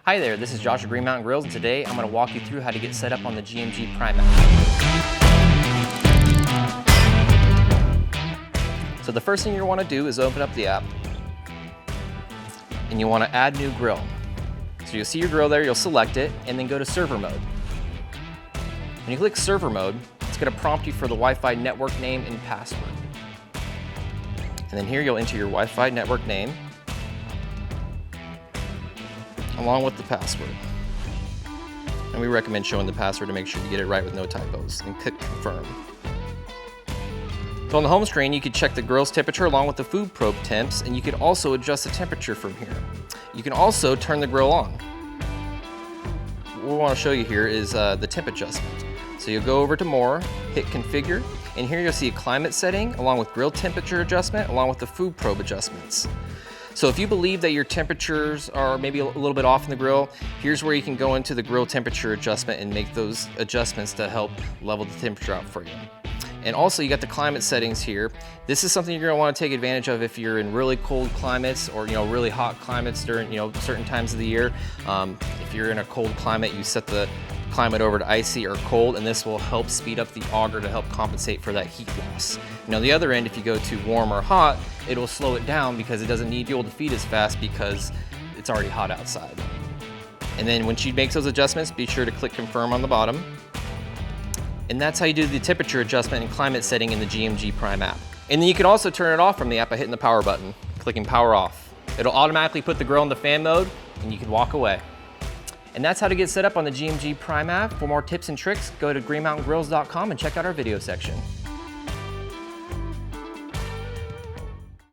Hi there, this is Josh at Green Mountain Grills, and today I'm going to walk you through how to get set up on the GMG Prime app. So the first thing you want to do is open up the app, and you want to add new grill. So you'll see your grill there, you'll select it, and then go to server mode. When you click server mode, it's going to prompt you for the Wi-Fi network name and password. And then here you'll enter your Wi-Fi network name, along with the password. And we recommend showing the password to make sure you get it right with no typos, and click confirm. So on the home screen, you can check the grill's temperature along with the food probe temps, and you can also adjust the temperature from here. You can also turn the grill on. What we want to show you here is the temp adjustment. So you'll go over to more, hit configure, and here you'll see a climate setting along with grill temperature adjustment along with the food probe adjustments. So if you believe that your temperatures are maybe a little bit off in the grill, here's where you can go into the grill temperature adjustment and make those adjustments to help level the temperature out for you. And also you got the climate settings here. This is something you're gonna wanna take advantage of if you're in really cold climates or really hot climates during certain times of the year. If you're in a cold climate, you set the climate over to icy or cold, and this will help speed up the auger to help compensate for that heat loss. The other end, if you go to warm or hot, it'll slow it down because it doesn't need fuel to feed as fast because it's already hot outside. And then when she makes those adjustments, be sure to click confirm on the bottom. And that's how you do the temperature adjustment and climate setting in the GMG Prime app. And then you can also turn it off from the app by hitting the power button, clicking power off. It'll automatically put the grill into fan mode and you can walk away. And that's how to get set up on the GMG Prime app. For more tips and tricks, go to greenmountaingrills.com and check out our video section.